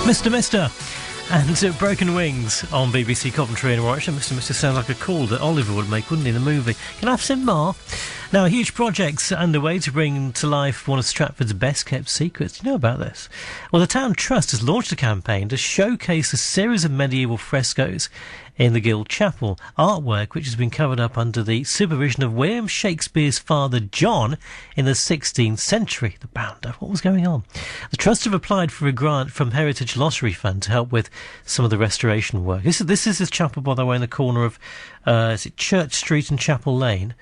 Mr. And Broken Wings on BBC Coventry and Warwickshire. Mr. sounds like a call that Oliver would make, wouldn't he, in the movie? Can I have some more? Now, a huge project's underway to bring to life one of Stratford's best-kept secrets. Do you know about this? Well, the Town Trust has launched a campaign to showcase a series of medieval frescoes in the Guild Chapel, artwork which has been covered up under the supervision of William Shakespeare's father John in the 16th century. The bounder, what was going on? The Trust have applied for a grant from Heritage Lottery Fund to help with some of the restoration work. This is this chapel, by the way, in the corner of is it Church Street and Chapel Lane?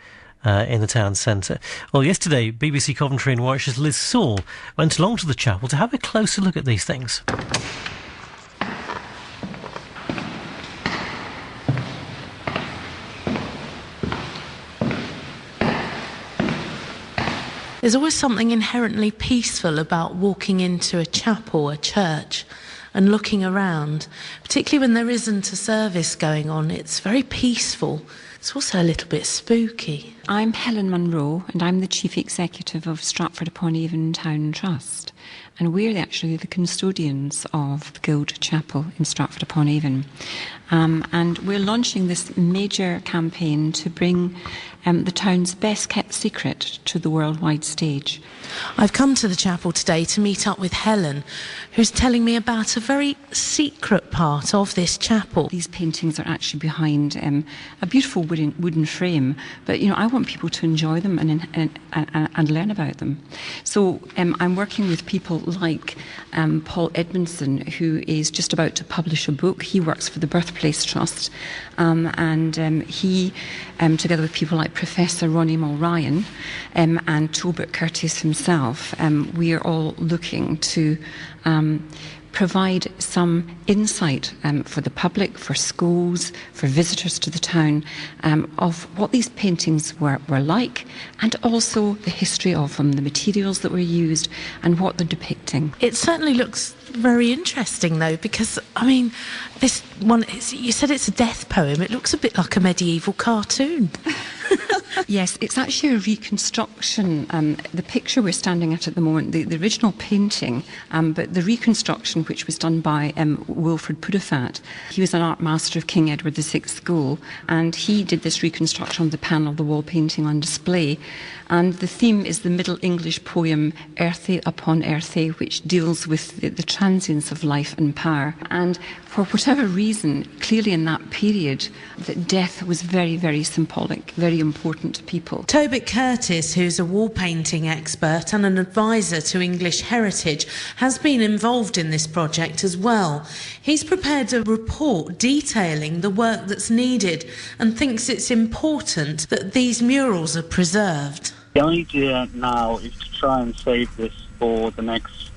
In the town centre. Well, yesterday, BBC Coventry and Warwickshire's Liz Saul went along to the chapel to have a closer look at these things. There's always something inherently peaceful about walking into a chapel, a church, and looking around, particularly when there isn't a service going on. It's very peaceful. It's also a little bit spooky. I'm Helen Munro, and I'm the Chief Executive of Stratford-upon-Avon Town Trust. And we're actually the custodians of the Guild Chapel in Stratford-upon-Avon. And we're launching this major campaign to bring the town's best-kept secret to the worldwide stage. I've come to the chapel today to meet up with Helen, who's telling me about a very secret part of this chapel. These paintings are actually behind a beautiful wooden frame, but I want people to enjoy them and learn about them. So I'm working with people like Paul Edmondson, who is just about to publish a book. He works for the Birthplace Trust, and he, together with people like Professor Ronnie Mulryan and Tolbert Curtis himself, we are all looking to provide some insight for the public, for schools, for visitors to the town, of what these paintings were like, and also the history of them, the materials that were used, and what they're depicting. It certainly looks very interesting, though, because, this one, you said it's a death poem. It looks a bit like a medieval cartoon. Yes, it's actually a reconstruction. The picture we're standing at the moment, the original painting, but the reconstruction, which was done by Wilfred Pudafat. He was an art master of King Edward VI School, and he did this reconstruction of the panel of the wall painting on display. And the theme is the Middle English poem Earthy upon Earthy, which deals with the transience of life and power. And for whatever reason, clearly in that period, that death was very, very symbolic, very important to people. Tolbert Curtis, who's a wall painting expert and an advisor to English Heritage, has been involved in this project as well. He's prepared a report detailing the work that's needed and thinks it's important that these murals are preserved. The idea now is to try and save this for the next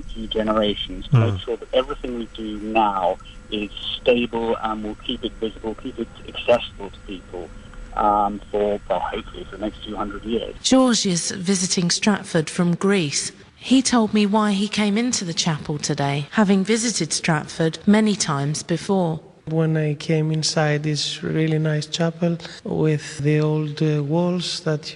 few generations, to make sure that everything we do now is stable and will keep it visible, keep it accessible to people hopefully for the next few hundred years. George is visiting Stratford from Greece. He told me why he came into the chapel today, having visited Stratford many times before. When I came inside this really nice chapel with the old walls that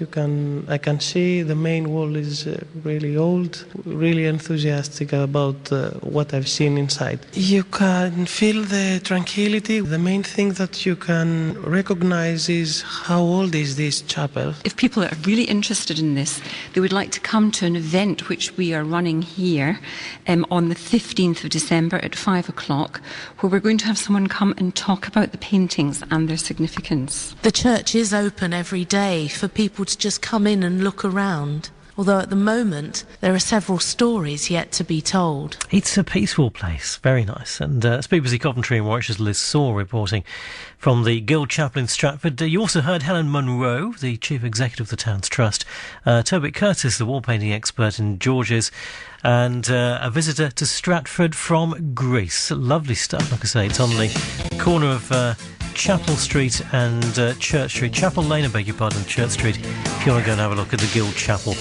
I can see, the main wall is really old, really enthusiastic about what I've seen inside. You can feel the tranquility. The main thing that you can recognize is how old is this chapel. If people are really interested in this, they would like to come to an event which we are running here on the 15th of December at 5 o'clock, where we're going to have someone come and talk about the paintings and their significance. The church is open every day for people to just come in and look around, although at the moment there are several stories yet to be told. It's a peaceful place, very nice. And it's BBC Coventry and Warwickshire's Liz Saul reporting from the Guild Chapel in Stratford. You also heard Helen Munro, the Chief Executive of the Town's Trust, Tolbert Curtis, the wall painting expert in George's, and a visitor to Stratford from Greece. Lovely stuff, like I say. It's on the corner of Chapel Street and Church Street. Chapel Lane, I beg your pardon, Church Street, if you want to go and have a look at the Guild Chapel.